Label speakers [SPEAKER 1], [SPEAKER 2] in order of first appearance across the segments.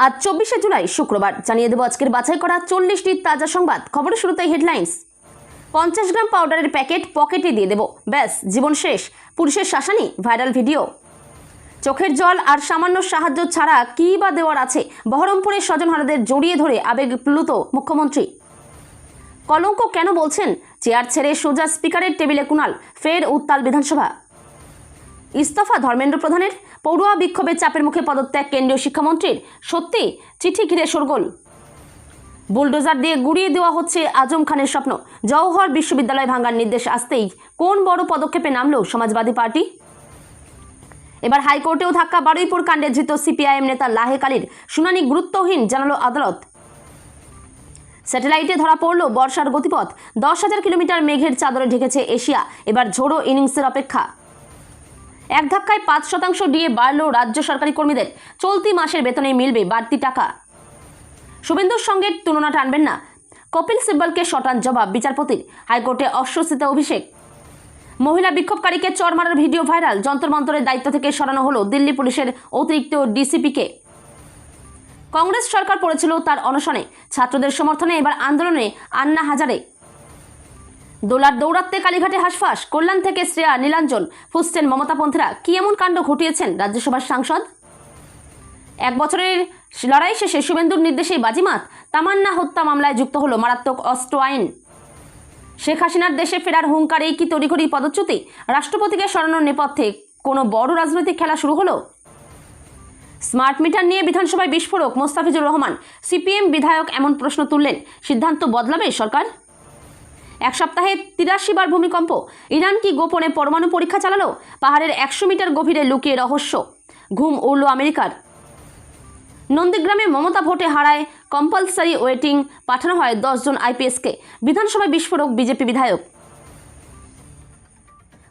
[SPEAKER 1] আজ 24শে জুলাই শুক্রবার জানিয়ে দেব আজকের বাছাই করা 40টি তাজা সংবাদ। খবরের শুরুতেই হেডলাইন্স। 50 গ্রাম পাউডারের প্যাকেট পকেটে দিয়ে দেব, ব্যাস জীবন শেষ। পুলিশের শাসানি, ভাইরাল ভিডিও। চোখের জল আর সামান্য সাহায্য ছাড়া কী বা দেওয়ার আছে? বহরমপুরের স্বজনহারাদের জড়িয়ে ধরে আবেগপ্লুত মুখ্যমন্ত্রী। কলঙ্ক কেন বলছেন? চেয়ার ছেড়ে সোজা স্পিকারের টেবিলে কুণাল, ফের উত্তাল বিধানসভা। ইস্তফা ধর্মেন্দ্র প্রধানের, পড়ুয়া বিক্ষোভের চাপের মুখে পদত্যাগ কেন্দ্রীয় শিক্ষামন্ত্রীর। সত্যি চিঠি ঘিরে শোরগোল। বুলডোজার দিয়ে গুড়িয়ে দেওয়া হচ্ছে আজম খানের স্বপ্ন। জওহর বিশ্ববিদ্যালয় ভাঙার নির্দেশ আসতেই কোন বড় পদক্ষেপে নামলো সমাজবাদী পার্টি? এবার হাইকোর্টেও ধাক্কা। বারুইপুর কাণ্ডে ধৃত সিপিআইএম নেতা লাহেক আলীর শুনানি গুরুত্বহীন জানালো আদালত। স্যাটেলাইটে ধরা পড়ল বর্ষার গতিপথ। 10,000 কিলোমিটার মেঘের চাদরে ঢেকেছে এশিয়া। এবার ঝোড়ো ইনিংসের অপেক্ষা। এক ধাক্কায় 5% ডিএ বাড়ল রাজ্য সরকারি কর্মীদের। চলতি মাসের বেতনে মিলবে বাড়তি টাকা। শুভেন্দুর সঙ্গে তুলনা টানবেন না, কপিল সিব্বলকে শটান জবাব বিচারপতির। হাইকোর্টে অস্বস্তিতে অভিষেক। মহিলা বিক্ষোভকারীকে চড় মারার ভিডিও ভাইরাল। যন্তর মন্তরের দায়িত্ব থেকে সরানো হলো দিল্লি পুলিশের অতিরিক্ত ডিসিপিকে। কংগ্রেস সরকার পড়েছিল তার অনশনে। ছাত্রদের সমর্থনে এবার আন্দোলনে আন্না হাজারে। দোলার দৌড়াতে কালীঘাটে হাঁসফাঁস। কল্যাণ থেকে শ্রেয়া নীলাঞ্জন, ফুসছেন মমতাপন্থীরা। কি এমন কাণ্ড ঘটিয়েছেন রাজ্যসভার সাংসদ? 1 বছরের লড়াই শেষে শুভেন্দুর নির্দেশেই বাজিমাত। তামান্না হত্যা মামলায় যুক্ত হলো মারাত্মক অস্ত্র আইন। শেখ হাসিনার দেশে ফেরার হুঙ্কারেই কি তড়িঘড়ি পদচ্যুতি? রাষ্ট্রপতিকে সরানোর নেপথ্যে কোনো বড় রাজনৈতিক খেলা শুরু হলো? স্মার্ট মিটার নিয়ে বিধানসভায় বিস্ফোরক। মোস্তাফিজুর রহমান, সিপিএম বিধায়ক এমন প্রশ্ন তুললেন। সিদ্ধান্ত বদলাবে সরকার? 1 সপ্তাহে 83 বার ভূমিকম্প। ইরান কি গোপনে পরমাণু পরীক্ষা চালালো? পাহাড়ের 100 মিটার গভীরে লুকিয়ে রহস্য। ঘুম উড়ল আমেরিকার। নন্দীগ্রামে মমতা ভোটে হারায় কম্পালসারি ওয়েটিং পাঠানো হয় 10 জন আইপিএসকে। বিধানসভায় বিস্ফোরক বিজেপি বিধায়ক।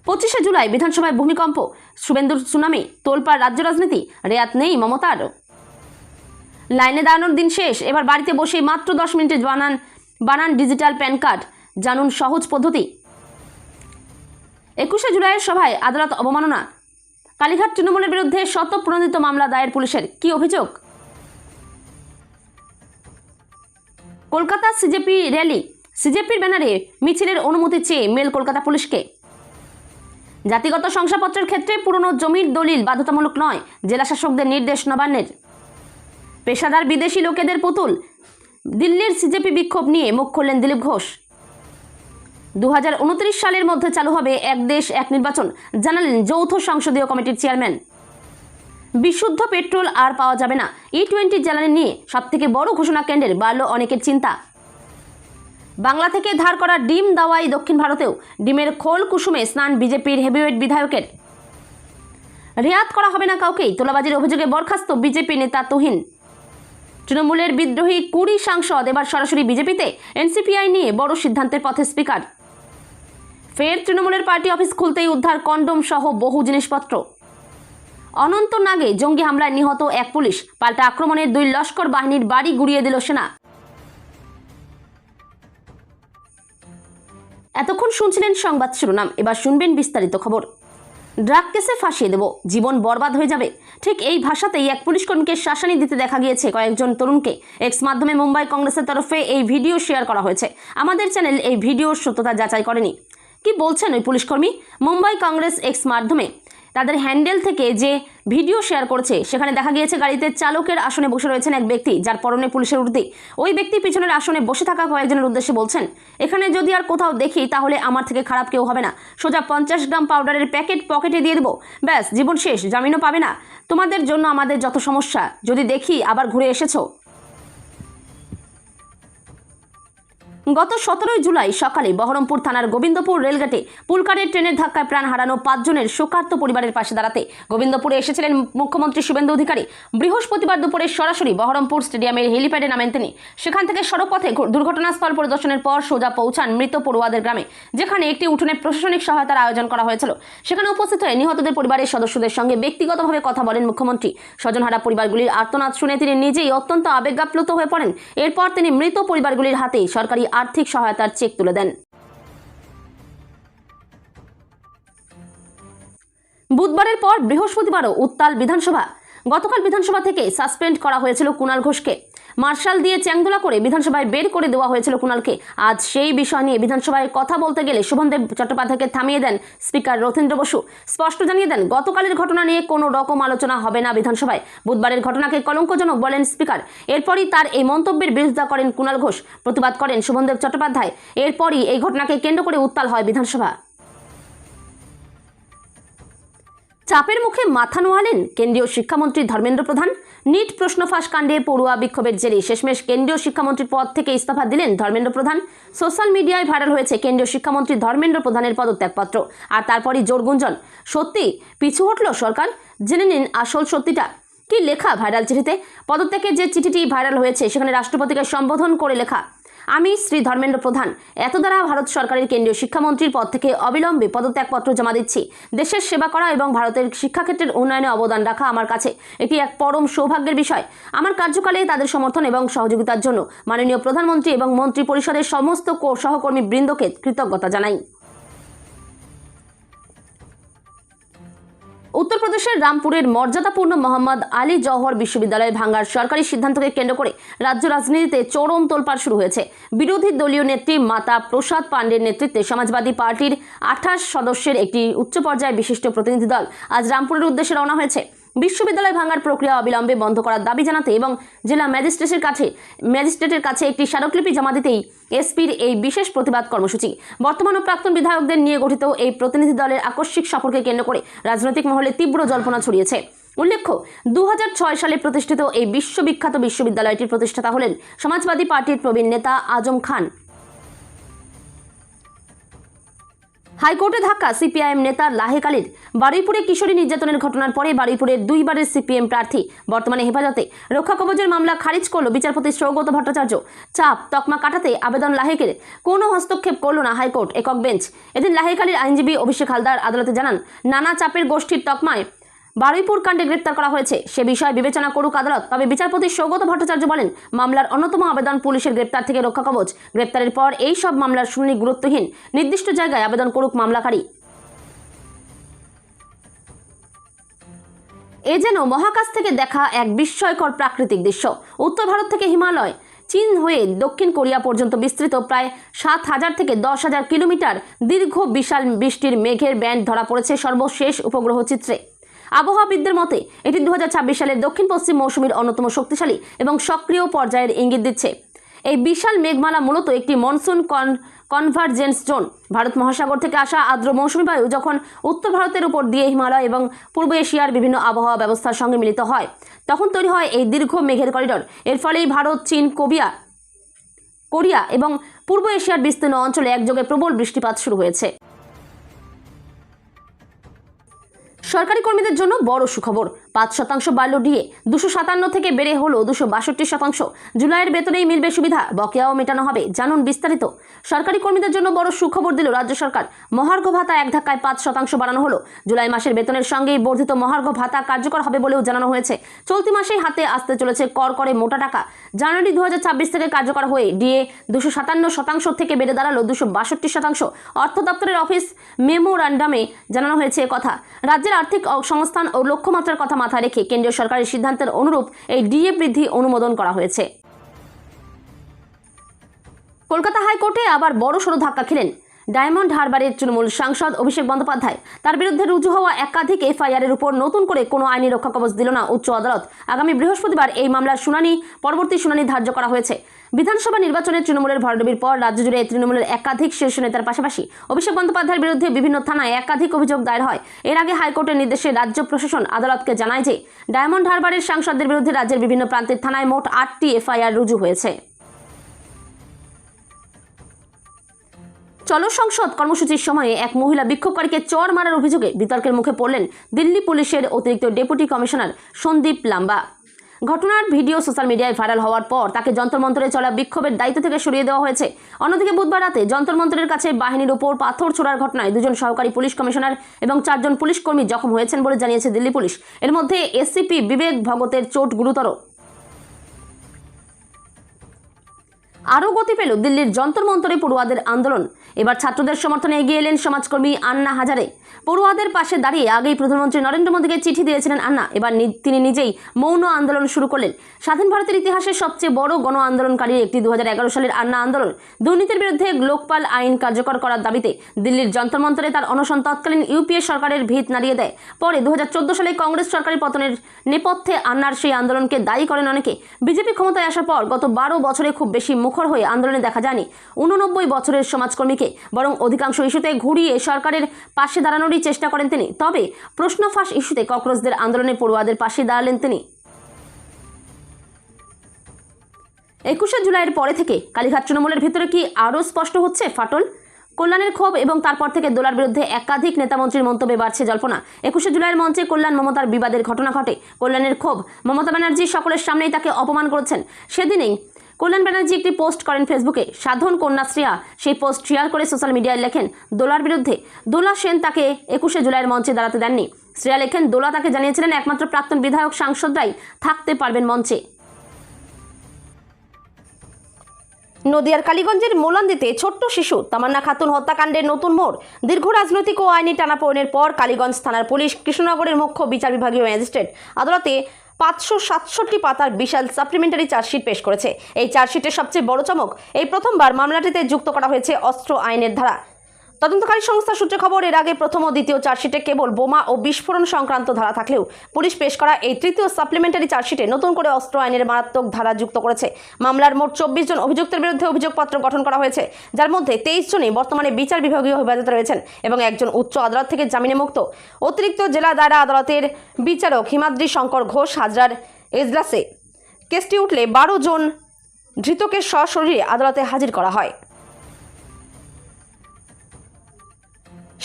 [SPEAKER 1] 25শে জুলাই বিধানসভায় ভূমিকম্প। শুভেন্দুর সুনামি, তোলপাড় রাজ্য রাজনীতি। রেয়াত নেই মমতার। লাইনে দাঁড়ানোর দিন শেষ। এবার বাড়িতে বসে মাত্র 10 মিনিটে বানান ডিজিটাল প্যান কার্ড। জানুন সহজ পদ্ধতি। 21শে জুলাইয়ের সভায় আদালত অবমাননা। কালীঘাট তৃণমূলের বিরুদ্ধে শতপ্রণোদিত মামলা দায়ের পুলিশের। কি অভিযোগ? Kolkata CJP rally. সিজেপির ব্যানারে মিছিলের অনুমতি চেয়ে মেল কলকাতা পুলিশকে। জাতিগত শংসাপত্রের ক্ষেত্রে পুরনো জমির দলিল বাধ্যতামূলক নয়, জেলা শাসকদের নির্দেশ নবান্নের। পেশাদার বিদেশি লোকেদের পুতুল। দিল্লির সিজেপি বিক্ষোভ নিয়ে মুখ খুললেন দিলীপ ঘোষ। 2029 সালের মধ্যে চালু হবে এক দেশ এক নির্বাচন, জানালেন যৌথ সংসদীয় কমিটির চেয়ারম্যান। বিশুদ্ধ পেট্রোল আর পাওয়া যাবে না। E20 জ্বালানি নিয়ে সবথেকে বড় ঘোষণা কেন্দ্রের। বাড়ল অনেকের চিন্তা। বাংলা থেকে ধার করা ডিম দাওয়াই দক্ষিণ ভারতেও। ডিমের খোল কুসুমে স্নান বিজেপির হেভিওয়েট বিধায়কের। রেয়াত করা হবে না কাউকেই। তোলাবাজির অভিযোগে বরখাস্ত বিজেপি নেতা তুহিন। তৃণমূলের বিদ্রোহী 20 সাংসদ এবার সরাসরি বিজেপিতে। এনসিপিআই নিয়ে বড় সিদ্ধান্তের পথে স্পিকার। ফের তৃণমূলের পার্টি অফিস খুলতেই উদ্ধার কন্ডোম সহ বহু জিনিসপত্র। অনন্তনাগে জঙ্গি হামলায় নিহত এক পুলিশ। পাল্টা আক্রমণের 2 লস্কর বাহিনীর বাড়ি গুড়িয়ে দিল সেনা। এতক্ষণ শুনছিলেন সংবাদ শিরোনাম, এবার শুনবেন বিস্তারিত খবর। ড্রাগ কেসে ফাঁসিয়ে দেব, জীবন বরবাদ হয়ে যাবে। ঠিক এই ভাষাতেই এক পুলিশ কর্মীকে শাসানি দিতে দেখা গিয়েছে কয়েকজন তরুণকে। এক্স মাধ্যমে মুম্বাই কংগ্রেসের তরফে এই ভিডিও শেয়ার করা হয়েছে। আমাদের চ্যানেল এই ভিডিওর সত্যতা যাচাই করেনি। কি বলছেন ওই পুলিশকর্মী? মুম্বাই কংগ্রেস এক্স মাধ্যমে তাদের হ্যান্ডেল থেকে যে ভিডিও শেয়ার করেছে, সেখানে দেখা গিয়েছে গাড়িতে চালকের আসনে বসে রয়েছেন এক ব্যক্তি, যার পরনে পুলিশের উর্দি। ওই ব্যক্তি পিছনের আসনে বসে থাকা কয়েকজনের উদ্দেশ্যে বলছেন, এখানে যদি আর কোথাও দেখি তাহলে আমার থেকে খারাপ কেউ হবে না। সোজা 50 গ্রাম পাউডারের প্যাকেট পকেটে দিয়ে দেবো, ব্যাস জীবন শেষ, জামিনও পাবে না। তোমাদের জন্য আমাদের যত সমস্যা, যদি দেখি আবার ঘুরে এসেছো। গত 17 জুলাই সকালে বহরমপুর থানার গোবিন্দপুর রেলগেটে পুলকারের ট্রেনের ধাক্কায় প্রাণ হারানো 5 জনের শোকার্ত পরিবারের পাশে দাঁড়াতে গোবিন্দপুরে এসেছিলেন মুখ্যমন্ত্রী শুভেন্দু অধিকারী। বৃহস্পতিবার দুপুরে সরাসরি বহরমপুর স্টেডিয়ামের হেলিপ্যাডে নামেন তিনি। সেখান থেকে সড়কপথে দুর্ঘটনাস্থল পরিদর্শনের পর সোজা পৌঁছান মৃত পড়ুয়াদের গ্রামে, যেখানে একটি উঠোনে প্রশাসনিক সহায়তার আয়োজন করা হয়েছিল। সেখানে উপস্থিত হয়ে নিহতদের পরিবারের সদস্যদের সঙ্গে ব্যক্তিগতভাবে কথা বলেন মুখ্যমন্ত্রী। স্বজনহারা পরিবারগুলির আর্তনাদ শুনে তিনি নিজেই অত্যন্ত আবেগাপ্লুত হয়ে পড়েন। এরপর তিনি মৃত পরিবারগুলির হাতে সরকারি আর্থিক সহায়তার চেক তুলে দেন। বুধবারের পর বৃহস্পতিবারও উত্তাল বিধানসভা। গতকাল বিধানসভা থেকে সাসপেন্ড করা হয়েছিল কুণাল ঘোষকে। মার্শাল দিয়ে চ্যাংদোলা করে বিধানসভায় বের করে দেওয়া হয়েছিল কুণালকে। আজ সেই বিষয় নিয়ে বিধানসভায় কথা বলতে গেলে শোভনদেব চট্টোপাধ্যায়কে থামিয়ে দেন স্পিকার রথীন্দ্র বসু। স্পষ্ট জানিয়ে দেন, গতকালের ঘটনা নিয়ে কোনো রকম আলোচনা হবে না বিধানসভায়। বুধবারের ঘটনাকে কলঙ্কজনক বলেন স্পিকার। এরপরই তার এই মন্তব্যের বিরোধিতা করেন কুণাল ঘোষ, প্রতিবাদ করেন শোভনদেব চট্টোপাধ্যায়। এরপরই এই ঘটনাকে কেন্দ্র করে উত্তাল হয় বিধানসভা। চাপের মুখে মাথা নোয়ালেন কেন্দ্রীয় শিক্ষামন্ত্রী ধর্মেন্দ্র প্রধান। নিট প্রশ্ন ফাঁস কাণ্ডে পড়ুয়া বিক্ষোভের জেরে শেষমেশ কেন্দ্রীয় শিক্ষামন্ত্রীর পদ থেকে ইস্তফা দিলেন ধর্মেন্দ্র প্রধান। সোশ্যাল মিডিয়ায় ভাইরাল হয়েছে কেন্দ্রীয় শিক্ষামন্ত্রী ধর্মেন্দ্র প্রধানের পদত্যাগপত্র। আর তারপরই জোর গুঞ্জন, সত্যি পিছু হটল সরকার। জেনে নিন আসল সত্যিটা। কি লেখা ভাইরাল চিঠিতে? পদত্যাগের যে চিঠিটি ভাইরাল হয়েছে সেখানে রাষ্ট্রপতিকে সম্বোধন করে লেখা, আমি শ্রী ধর্মেন্দ্র প্রধান এত দ্বারা ভারত সরকারের কেন্দ্রীয় শিক্ষামন্ত্রীর পদ থেকে অবিলম্বে পদত্যাগপত্র জমা দিচ্ছি। দেশের সেবা করা এবং ভারতের শিক্ষাক্ষেত্রের উন্নয়নে অবদান রাখা আমার কাছে এটি এক পরম সৌভাগ্যের বিষয়। আমার কার্যকালে তাদের সমর্থন এবং সহযোগিতার জন্য মাননীয় প্রধানমন্ত্রী এবং মন্ত্রী পরিষদের সমস্ত সহকর্মী বৃন্দকে কৃতজ্ঞতা জানাই। উত্তরপ্রদেশের রামপুরের মর্যাদাপূর্ণ মোহাম্মদ আলী জওহর বিশ্ববিদ্যালয় ভাঙার সরকারি সিদ্ধান্তকে কেন্দ্র করে রাজ্য রাজনীতিতে চরম তোলপাড় শুরু হয়েছে। বিরোধী দলীয় নেত্রী মাতা প্রসাদ পাণ্ডের নেতৃত্বে সমাজবাদী পার্টির 28 সদস্যের একটি উচ্চ পর্যায়ে বিশিষ্ট প্রতিনিধি দল আজ রামপুরের উদ্দেশ্যে রওনা হয়েছে। বিশ্ববিদ্যালয় ভাঙার প্রক্রিয়া অবিলম্বে বন্ধ করার দাবি জানাতে এবং জেলা ম্যাজিস্ট্রেটের কাছে একটি স্মারকলিপি জমা দিতেই এসপির এই বিশেষ প্রতিবাদ কর্মসূচি। বর্তমান ও প্রাক্তন বিধায়কদের নিয়ে গঠিত এই প্রতিনিধি দলের আকস্মিক সফরকে কেন্দ্র করে রাজনৈতিক মহলে তীব্র জল্পনা ছড়িয়েছে। উল্লেখ্য, 2006 সালে প্রতিষ্ঠিত এই বিশ্ববিখ্যাত বিশ্ববিদ্যালয়টির প্রতিষ্ঠাতা হলেন সমাজবাদী পার্টির প্রবীণ নেতা আজম খান। হাইকোর্টে ধাক্কা সিপিআইএম নেতা লাহেক আলীর। বারুইপুরে কিশোরী নির্যাতনের ঘটনার পরে বারুইপুরের দুইবারের সিপিএম প্রার্থী বর্তমানে হেফাজতে। রক্ষা কবচের মামলা খারিজ করল বিচারপতি সৌগত ভট্টাচার্য। চাপ তকমা কাটাতে আবেদন লাহেকের কোনো হস্তক্ষেপ করল না হাইকোর্ট একক বেঞ্চ। এদিন লাহেক আলীর আইনজীবী অভিষেক হালদার আদালতে জানান, নানা চাপের গোষ্ঠীর তকমায় বারুইপুর কাণ্ডে গ্রেপ্তার করা হয়েছে, সে বিষয় বিবেচনা করুক আদালত। তবে বিচারপতি সৌগত ভট্টাচার্য বলেন, মামলার অন্যতম আবেদন পুলিশের গ্রেপ্তার থেকে রক্ষা কবচ। গ্রেপ্তারের পর এই সব মামলার শুনানি গুরুত্বহীন, নির্দিষ্ট জায়গায় আবেদন করুক মামলাকারী। এ যেন মহাকাশ থেকে দেখা এক বিস্ময়কর প্রাকৃতিক দৃশ্য। উত্তর ভারত থেকে হিমালয়, চীন হয়ে দক্ষিণ কোরিয়া পর্যন্ত বিস্তৃত প্রায় 7,000 থেকে 10,000 কিলোমিটার দীর্ঘ বিশাল বৃষ্টির মেঘের ব্যান্ড ধরা পড়েছে সর্বশেষ উপগ্রহ চিত্রে। আবহাওয়াবিদদের মতে এটি 2026 সালের দক্ষিণ পশ্চিম মৌসুমীর অন্যতম শক্তিশালী এবং সক্রিয় পর্যায়ের ইঙ্গিত দিচ্ছে। এই বিশাল মেঘমালা মূলত একটি মনসুন কনভারজেন্স জোন। ভারত মহাসাগর থেকে আসা আর্দ্র মৌসুমী বায়ু যখন উত্তর ভারতের উপর দিয়ে হিমালয় এবং পূর্ব এশিয়ার বিভিন্ন আবহাওয়া ব্যবস্থার সঙ্গে মিলিত হয়, তখন তৈরি হয় এই দীর্ঘ মেঘের করিডর। এর ফলেই ভারত, চীন, কোরিয়া এবং পূর্ব এশিয়ার বিস্তীর্ণ অঞ্চলে একযোগে প্রবল বৃষ্টিপাত শুরু হয়েছে। সরকারি কর্মীদের জন্য বড় সুখবর, 5% বাড়ল ডিএ। 257 থেকে বেড়ে হলো 262%। জুলাইয়ের বেতনেই মিলবে সুবিধা, বকেয়াও মেটানো হবে। জানুন বিস্তারিত। সরকারি কর্মীদের জন্য বড় সুখবর দিল রাজ্য সরকার। মহার্ঘ ভাতা এক ধাক্কায় 5% বাড়ানো হলো। জুলাই মাসের বেতনের সঙ্গেই বর্ধিত মহার্ঘ ভাতা কার্যকর হবে বলেও জানানো হয়েছে। চলতি মাসেই হাতে আসতে চলেছে করে মোটা টাকা। জানুয়ারি 2026 থেকে কার্যকর হয়ে ডিএ 257% থেকে বেড়ে দাঁড়ালো 262%। অর্থ দপ্তরের অফিস মেমোরান্ডামে জানানো হয়েছে কথা। রাজ্যের আর্থিক সংস্থান ও লক্ষ্যমাত্রার কথা মাথায় রেখে কেন্দ্রীয় সরকারের সিদ্ধান্তের অনুরূপ এই ডিএ বৃদ্ধি অনুমোদন করা হয়েছে। কলকাতা হাইকোর্টে আবার বড়সড় ধাক্কা খেলেন ডায়মন্ড হারবারের তৃণমূল সাংসদ অভিষেক বন্দ্যোপাধ্যায়। তার বিরুদ্ধে রুজু হওয়া একাধিক এফআইআরের উপর নতুন করে কোনো আইনি রক্ষা কবচ দিল না উচ্চ আদালত। আগামী বৃহস্পতিবার এই মামলার পরবর্তী শুনানি ধার্য করা হয়েছে। বিধানসভা নির্বাচনে তৃণমূলের ভরাডুবির পর রাজ্য জুড়ে তৃণমূলের একাধিক শীর্ষ নেতার পাশাপাশি অভিষেক বন্দ্যোপাধ্যায়ের বিরুদ্ধে বিভিন্ন থানায় একাধিক অভিযোগ দায়ের হয়। এর আগে হাইকোর্টের নির্দেশে রাজ্য প্রশাসন আদালতকে জানায় যে ডায়মন্ড হারবারের সাংসদদের বিরুদ্ধে রাজ্যের বিভিন্ন প্রান্তের থানায় মোট 8টি এফআইআর রুজু হয়েছে। চলো সংসদ কর্মসূচির সময়ে এক মহিলা বিক্ষোভকারীকে চড় মারার অভিযোগে বিতর্কের মুখে পড়লেন দিল্লি পুলিশের অতিরিক্ত ডেপুটি কমিশনার সন্দীপ লাম্বা। ঘটনার ভিডিও সোশ্যাল মিডিয়ায় ভাইরাল হওয়ার পর তাকে যন্তরমন্তরে চলা বিক্ষোভের দায়িত্ব থেকে সরিয়ে দেওয়া হয়েছে। অন্যদিকে বুধবার রাতে যন্তরমন্তরের কাছে বাহিনীর উপর পাথর ছোড়ার ঘটনায় 2জন সহকারী পুলিশ কমিশনার এবং 4 জন পুলিশ কর্মী জখম হয়েছেন বলে জানিয়েছে দিল্লি পুলিশ। এর মধ্যে এসসিপি বিবেক ভগতের চোট গুরুতর। আরও গতি পেল দিল্লির যন্তর মন্তরে পড়ুয়াদের আন্দোলন। এবার ছাত্রদের সমর্থনে এগিয়ে এলেন সমাজকর্মী আন্না হাজারে। পড়ুয়াদের পাশে দাঁড়িয়ে আগেই প্রধানমন্ত্রী নরেন্দ্র মোদীকে চিঠি দিয়েছিলেন আন্না। এবার তিনি নিজেই মৌন আন্দোলন শুরু করলেন। স্বাধীন ভারতের ইতিহাসে সবচেয়ে বড় গণ আন্দোলনকারীর একটি 2011 সালের আন্না আন্দোলন। দুর্নীতির বিরুদ্ধে লোকপাল আইন কার্যকর করার দাবিতে দিল্লির যন্তর মন্তরে তার অনশন তৎকালীন ইউপিএ সরকারের ভিত নাড়িয়ে দেয়। পরে 2014 সালে কংগ্রেস সরকারের পতনের নেপথ্যে আন্নার সেই আন্দোলনকে দায়ী করেন অনেকে। বিজেপি ক্ষমতায় আসার পর গত 12 বছরে খুব বেশি মুখর হয়ে আন্দোলনে দেখা যায়নি 89 বছরের সমাজকর্মীকে, বরং অধিকাংশ ইস্যুতে ঘুরিয়ে সরকারের পাশে দাঁড়ানোরই চেষ্টা করেন তিনি। তবে প্রশ্ন ফাঁস ইস্যুতে ককরোচদের আন্দোলনে পড়ুয়াদের পাশে দাঁড়ালেন তিনি। 21শে জুলাইয়ের পরে থেকে কালীঘাট তৃণমূলের ভিতরে কি আরও স্পষ্ট হচ্ছে ফাটল? কল্যাণের ক্ষোভ এবং তারপর থেকে দোলার বিরুদ্ধে একাধিক নেতামন্ত্রীর মন্তব্যে বাড়ছে জল্পনা। 21শে জুলাইয়ের মঞ্চে কল্যাণ মমতার বিবাদের ঘটনা ঘটে। কল্যাণের ক্ষোভ, মমতা ব্যানার্জি সকলের সামনেই তাকে অপমান করেছেন। সেদিনেই কল্যাণ ব্যানার্জি একটি পোস্ট করেন ফেসবুকে। সাধন কন্যাশ্রীয়া সেই পোস্ট শেয়ার করে সোশ্যাল মিডিয়ায় লেখেন দোলার বিরুদ্ধে। দোলা সেন তাকে 21শে জুলাইয়ের মঞ্চে দাঁড়াতে দেননি। শ্রেয়া লেখেন দোলা তাকে জানিয়েছিলেন একমাত্র প্রাক্তন বিধায়ক সাংসদরাই থাকতে পারবেন মঞ্চে। নদিয়ার কালীগঞ্জের মোলান্দিতে ছোট্ট শিশু তামান্না খাতুন হত্যাকাণ্ডের নতুন মোড়। দীর্ঘ রাজনৈতিক ও আইনি টানাপোড়েনের পর কালীগঞ্জ থানার পুলিশ কৃষ্ণনগরের মুখ্য বিচার বিভাগীয় ম্যাজিস্ট্রেট আদালতে 567 পাতার বিশাল সাপ্লিমেন্টারি চার্জশিট পেশ করেছে। এই চার্জশিটের সবচেয়ে বড় চমক, এই প্রথমবার মামলাটিতে যুক্ত করা হয়েছে অস্ত্র আইনের ধারা। তদন্তকারী সংস্থা সূত্রে খবর, এর আগে প্রথম ও দ্বিতীয় চার্জশিটে কেবল বোমা ও বিস্ফোরণ সংক্রান্ত ধারা থাকলেও পুলিশ পেশ করা এই তৃতীয় সাপ্লিমেন্টারি চার্জশিটে নতুন করে অস্ত্র আইনের মারাত্মক ধারা যুক্ত করেছে। মামলার মোট 24 জন অভিযুক্তের বিরুদ্ধে অভিযোগপত্র গঠন করা হয়েছে, যার মধ্যে 23 জনই বর্তমানে বিচার বিভাগীয় হেফাজতে রয়েছেন এবং একজন উচ্চ আদালত থেকে জামিনে মুক্ত। অতিরিক্ত জেলা দায়রা আদালতের বিচারক হিমাদ্রি শঙ্কর ঘোষ হাজরার এজলাসে কেসটি উঠলে 12 জন ধৃতকে সশরীরে আদালতে হাজির করা হয়।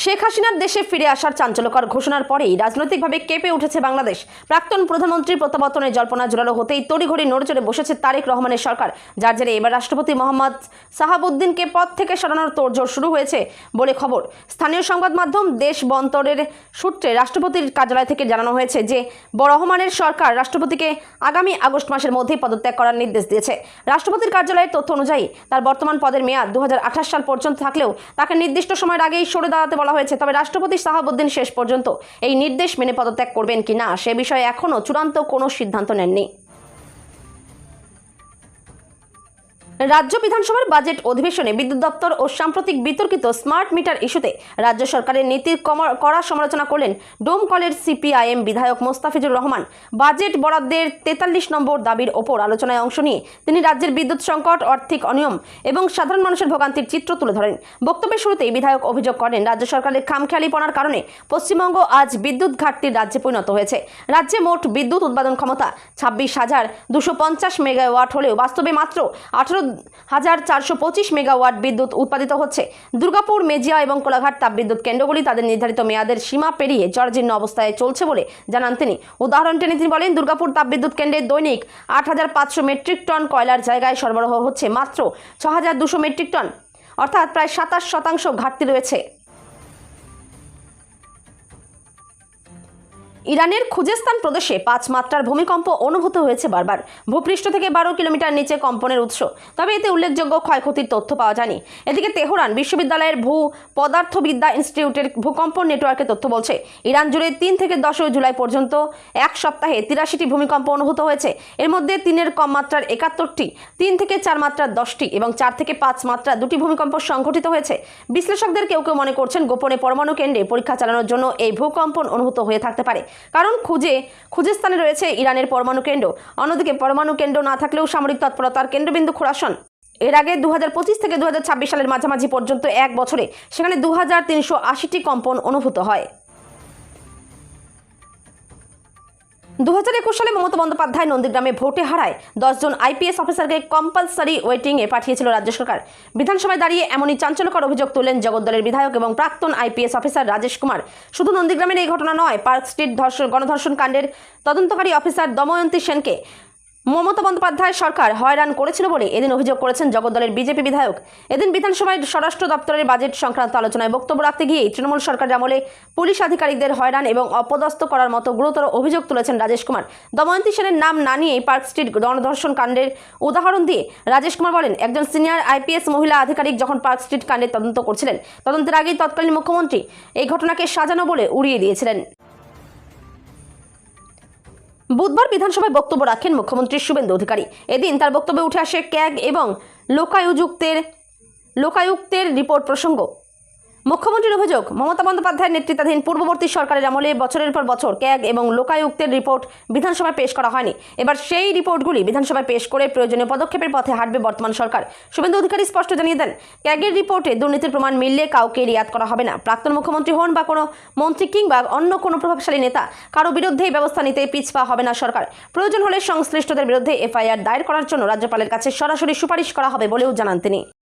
[SPEAKER 1] শেখ হাসিনার দেশে ফিরে আসার চাঞ্চল্যকর ঘোষণার পরেই রাজনৈতিকভাবে কেঁপে উঠেছে বাংলাদেশ। প্রাক্তন প্রধানমন্ত্রীর প্রত্যাবর্তনের জল্পনা জোরালো হতেই তড়িঘড়ি নড়েচড়ে বসেছে তারেক রহমানের সরকার, যার জেরে এবার রাষ্ট্রপতি মোহাম্মদ সাহাবুদ্দিনকে পদ থেকে সরানোর তোড়জোড় শুরু হয়েছে বলে খবর। স্থানীয় সংবাদ মাধ্যম দেশ বন্তরের সূত্রে রাষ্ট্রপতির কার্যালয় থেকে জানানো হয়েছে যে রহমানের সরকার রাষ্ট্রপতিকে আগামী আগস্ট মাসের মধ্যেই পদত্যাগ করার নির্দেশ দিয়েছে। রাষ্ট্রপতির কার্যালয়ের তথ্য অনুযায়ী তার বর্তমান পদের মেয়াদ 2028 সাল পর্যন্ত থাকলেও তাকে নির্দিষ্ট সময়ের আগেই সরে দাঁড়াতে বলা হয়েছে। তবে রাষ্ট্রপতি সাহাবুদ্দিন শেষ পর্যন্ত এই নির্দেশ মেনে পদত্যাগ করবেন কিনা সে বিষয়ে এখনও চূড়ান্ত কোনো সিদ্ধান্ত নেননি। রাজ্য বিধানসভার বাজেট অধিবেশনে বিদ্যুৎ দপ্তর ও সাম্প্রতিক বিতর্কিত স্মার্ট মিটার ইস্যুতে রাজ্য সরকারের নীতির কড়া সমালোচনা করলেন ডোমকলের সিপিআইএম বিধায়ক মোস্তাফিজুর রহমান। বাজেট বরাদ্দের 43 নম্বর দাবির ওপর আলোচনায় অংশ নিয়ে তিনি রাজ্যের বিদ্যুৎ সংকট, আর্থিক অনিয়ম এবং সাধারণ মানুষের ভোগান্তির চিত্র তুলে ধরেন। বক্তব্যের শুরুতেই বিধায়ক অভিযোগ করেন রাজ্য সরকারের খামখেয়ালিপনার কারণে পশ্চিমবঙ্গ আজ বিদ্যুৎ ঘাটতির রাজ্যে পরিণত হয়েছে। রাজ্যে মোট বিদ্যুৎ উৎপাদন ক্ষমতা 26,250 মেগাওয়াট হলেও বাস্তবে মাত্র 18,425 মেগাওয়াট বিদ্যুৎ উৎপাদিত হচ্ছে। দুর্গাপুর, মেজিয়া এবং কোলাঘাট তাপবিদ্যুৎ কেন্দ্রগুলি তাদের নির্ধারিত মেয়াদের সীমা পেরিয়ে জরাজীর্ণ অবস্থায় চলছে বলে জানান তিনি। উদাহরণ টেনে তিনি বলেন, দুর্গাপুর তাপবিদ্যুৎ কেন্দ্রে দৈনিক 8,500 মেট্রিক টন কয়লার জায়গায় সরবরাহ হচ্ছে মাত্র 6,200 মেট্রিক টন, অর্থাৎ প্রায় 27% ঘাটতি রয়েছে। ইরানের খুজেস্তান প্রদেশে 5 মাত্রার ভূমিকম্প অনুভূত হয়েছে বারবার। ভূপৃষ্ঠ থেকে 12 কিলোমিটার নিচে কম্পনের উৎস, তবে এতে উল্লেখযোগ্য ক্ষয়ক্ষতির তথ্য পাওয়া যায়নি। এদিকে তেহরান বিশ্ববিদ্যালয়ের ভূ পদার্থবিদ্যা ইনস্টিটিউটের ভূকম্পন নেটওয়ার্কের তথ্য বলছে, ইরান জুড়ে 3 থেকে 10 জুলাই পর্যন্ত এক সপ্তাহে 83টি ভূমিকম্প অনুভূত হয়েছে। এর মধ্যে 3-এর কম মাত্রার 71টি, 3 থেকে 4 মাত্রার 10টি এবং 4 থেকে 5 মাত্রা 2টি ভূমিকম্প সংঘটিত হয়েছে। বিশ্লেষকদের কেউ কেউ মনে করছেন গোপনে পরমাণু কেন্দ্রে পরীক্ষা চালানোর জন্য এই ভূকম্পন অনুভূত হয়ে থাকতে পারে, কারণ খুজেস্তানে রয়েছে ইরানের পরমাণু কেন্দ্র। অন্যদিকে পরমাণু কেন্দ্র না থাকলেও সামরিক তৎপরতার কেন্দ্রবিন্দু খোরাসান। এর আগে 2025 থেকে 2026 সালের মাঝামাঝি পর্যন্ত এক বছরে সেখানে 2380টি কম্পন অনুভূত হয়। 2021 সালে মমতা বন্দ্যোপাধ্যায় নন্দীগ্রামে ভোটে হারায় 10 জন আইপিএস অফিসারকে কম্পালসারি ওয়েটিংয়ে পাঠিয়েছিল রাজ্য সরকার। বিধানসভায় দাঁড়িয়ে এমনই চাঞ্চল্যকর অভিযোগ তুললেন জগদ্দলের বিধায়ক এবং প্রাক্তন আইপিএস অফিসার রাজেশ কুমার। শুধু নন্দীগ্রামের এই ঘটনা নয়, পার্ক স্ট্রিট গণধর্ষণ কাণ্ডের তদন্তকারী অফিসার দময়ন্তী সেনকে মমতা বন্দ্যোপাধ্যায় সরকার হয়রান করেছিল বলে এদিন অভিযোগ করেছেন জগদ্দলের বিজেপি বিধায়ক। এদিন বিধানসভায় স্বরাষ্ট্র দপ্তরের বাজেট সংক্রান্ত আলোচনায় বক্তব্য রাখতে গিয়ে তৃণমূল সরকারের আমলে পুলিশ আধিকারিকদের হয়রান এবং অপদস্থ করার মতো গুরুতর অভিযোগ তুলেছেন রাজেশ কুমার। দময়ন্তী সেনের নাম না নিয়ে পার্ক স্ট্রিট গণধর্ষণ কাণ্ডের উদাহরণ দিয়ে রাজেশ কুমার বলেন, একজন সিনিয়র আইপিএস মহিলা আধিকারিক যখন পার্ক স্ট্রিট কাণ্ডের তদন্ত করছিলেন, তদন্তের আগেই তৎকালীন মুখ্যমন্ত্রী এই ঘটনাকে সাজানো বলে উড়িয়ে দিয়েছিলেন। বুধবার বিধানসভায় বক্তব্য রাখেন মুখ্যমন্ত্রী শুভেন্দু অধিকারী। এদিন তার বক্তব্যে উঠে আসে ক্যাগ এবং লোকায়ুক্তের রিপোর্ট প্রসঙ্গ। মুখ্যমন্ত্রীর অভিযোগ, মমতা বন্দ্যোপাধ্যায়ের নেতৃত্বাধীন পূর্ববর্তী সরকারের আমলে বছরের পর বছর ক্যাগ এবং লোকায়ুক্তের রিপোর্ট বিধানসভায় পেশ করা হয়নি। এবার সেই রিপোর্টগুলি বিধানসভায় পেশ করে প্রয়োজনীয় পদক্ষেপের পথে হাঁটবে বর্তমান সরকার। শুভেন্দু অধিকারী স্পষ্ট জানিয়ে দেন, ক্যাগের রিপোর্টে দুর্নীতির প্রমাণ মিললে কাউকে রিয়াদ করা হবে না। প্রাক্তন মুখ্যমন্ত্রী হন বা কোনো মন্ত্রী কিংবা অন্য কোনো প্রভাবশালী নেতা, কারো বিরুদ্ধেই ব্যবস্থা নিতে পিছপা হবে না সরকার। প্রয়োজন হলে সংশ্লিষ্টদের বিরুদ্ধে এফআইআর দায়ের করার জন্য রাজ্যপালের কাছে সরাসরি সুপারিশ করা হবে বলেও জানান তিনি।